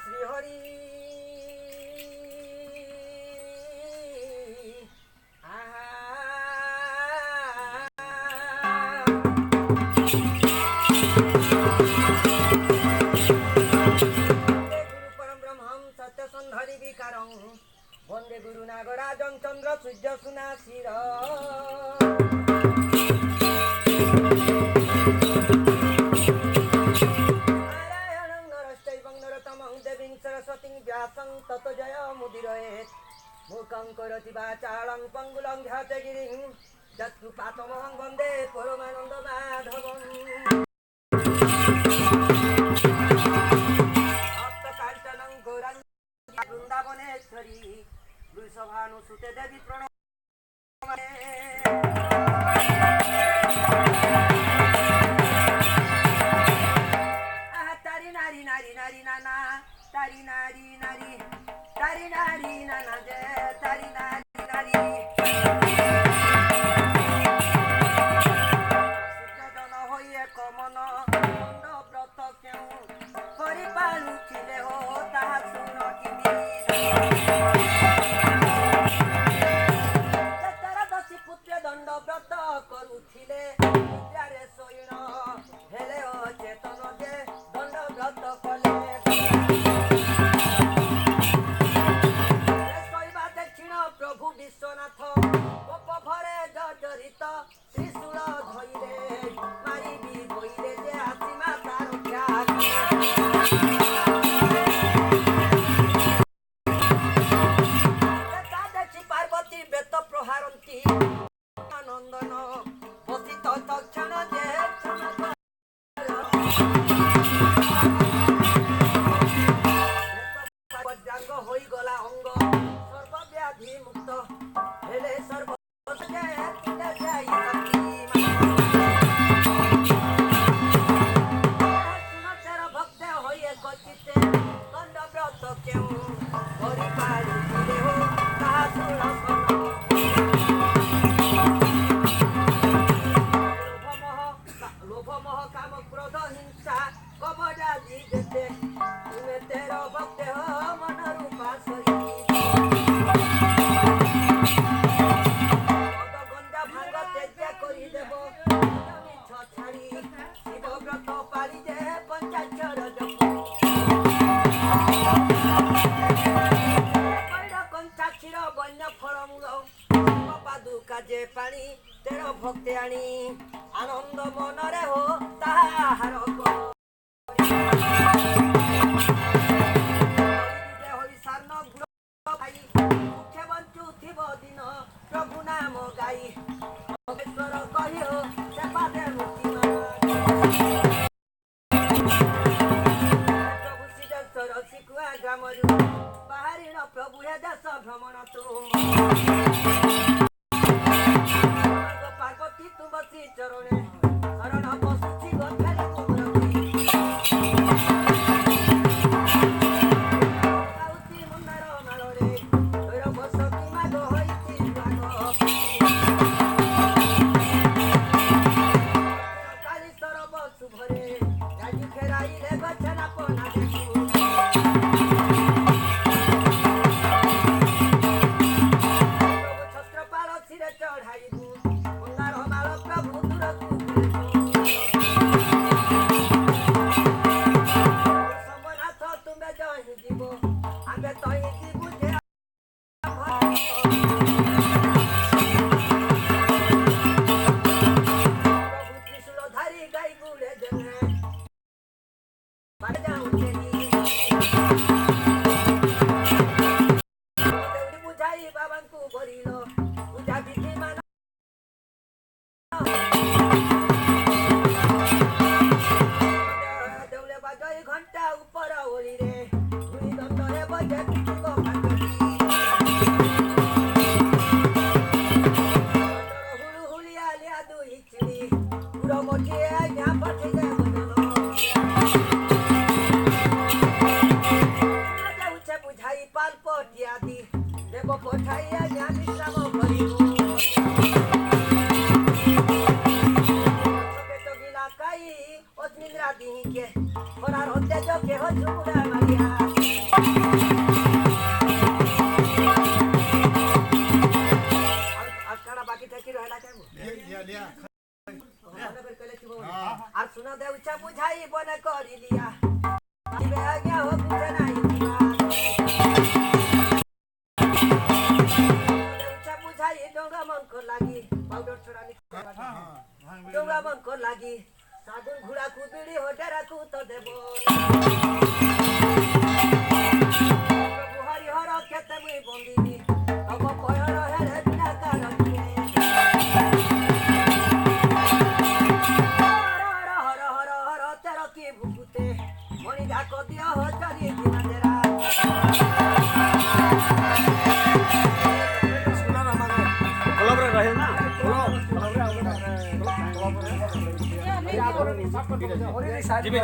श्रीहरि सत्यसंधरी विकारं वंदे गुरु नागराजं चंद्र सूर्य सुनाशिर नारायणं नरश्चैवं नरोत्तमं देवीं सरस्वतीं व्यासं ततो जय मुदीरयेत् मूकं करोति वाचालं पंगुलं ध्यातगिरिं यत्कृपातमहं वन्दे परमानन्दमाधवम् भक्तकाञ्चनं गौरं वृंदावनेश्वरी वृषभानुसुते देवी प्रणमामि तारी नारी नारी नारी नाना तारी नारी नारी तारी नारी नाना जय तारी नारी नारी सूर्यजन होइए कमन खंड व्रत केउ परिपालुथिले हो ताहा सुन किमी पुत्र दंड व्रत करुथिले विद्यारे सोइण हेले चेतन जे दंड व्रत कले शैवा दक्षिण प्रभु विश्वनाथ गोप भरे जर्जरित त्रिशूल धइले मारिबी बोइले जे आसीमा तार त्याग पार्वती बेत प्रहारती नंदन बसित तक्षण जे वज्रांग होई गला अंग सर्वव्याधि मुक्त हेले सर्व भक्त होइए गचिते दंड व्रत केउ परिपालुथिले हो ताहा सुन लोभ मोह काम क्रोध हिंसा कबजादी देते तुम्हें तेरो भक्त हो मन रूपा सरी गंजा भांग तेजा करी देव मिछ छाड़ी शिव व्रत पाली जे पंचाक्षर जप कंचा क्षीर बन्य फलमूल पादुका जे पानी तेरो भक्ति आनी आनंद मनरे हो ताहार हरिशान गुण भाई मुखे बंचु थिब दिन प्रभु नाम गाई महेश्वर कहियो सेवा दे मुक्ति प्रभु सिद्धेश्वर शिकुआ ग्रामरू बाहरीण प्रभु हे देश भ्रमण तुम पार्वती तुम श्री चरणे शरण बसुची गथारी गाउती मुंडार माଳରେ ତୋର ବସତି ମାଗ ହୋଇଛି ମାଗ କାଲି ସରବ ଶୁଭରେ ରାଜି ଫେରାଇଲେ ଗଛନା ପନା ଦେଖୁ ଛତ୍ରପାଳ ଶିରେ ଚଢ଼ାଇବୁ ମନ୍ଦାର ମାଳ ପ୍ରଭୁ ଦୂରକୁ ସମ୍ବନାଥ ତୁମେ ଜହି ଯିବ ଆମେ ତହି ଯିବୁ ଯେ ପ୍ରଭୁ ତ୍ରିଶୂଳ ଧାରି ଗାଈ ଗୁଡ଼େ ଦେଲେ ବୁଝାଇ ବାବାଙ୍କୁ ବରିଲ ପୂଜା ବିଧି ମାନ ଦେଉଳେ ବାଜଇ ଘଣ୍ଟା ଉପର ଓଳିରେ ଧୂଳି ଦଣ୍ଡରେ ବଜେ ପିଠିବ ହୁଳୁ ହୁଳିଆ ଲିଆ ଦୁଇ ଚିଡ଼ି ପୁର ମୋଟିଏ ଆଜ୍ଞା ପଠେଇଲେ ଯାଉଛେ ବୁଝାଇ ପାଲ୍ପ ଦିଆଦି ଦେବ ପଠାଇ ଆଜ୍ଞା ବିଶ୍ରାମ କରିବୁ काई ओतनिंद्रा दी के होना रोते जो के हो झुमुड़ा मारिया ଏବେ ଆଜ୍ଞା ହବୁଛେ ନାହିଁ ବୁଝାଇ ଡଙ୍ଗା ମନକ ଲାଗି ପାଉଡର ଛଡା ଡଙ୍ଗା ମନକ ଲାଗି ସାଗୁନ ଘୋଡାକୁ ବିଡି ହଡେରାକୁ ତ ଦେବ ପ୍ରଭୁ ହରିହର କେତେ ମୁଇଁ ବନ୍ଦିବି ତମ ପୟର ହେରେ ବିନା କାରଣେ ହର ହର ହର ତେର କି ଭୁକୁତେ ମଣି ଡାକ ଦିଅ ହଜରି ଦିନାଦେରା ଯିବେ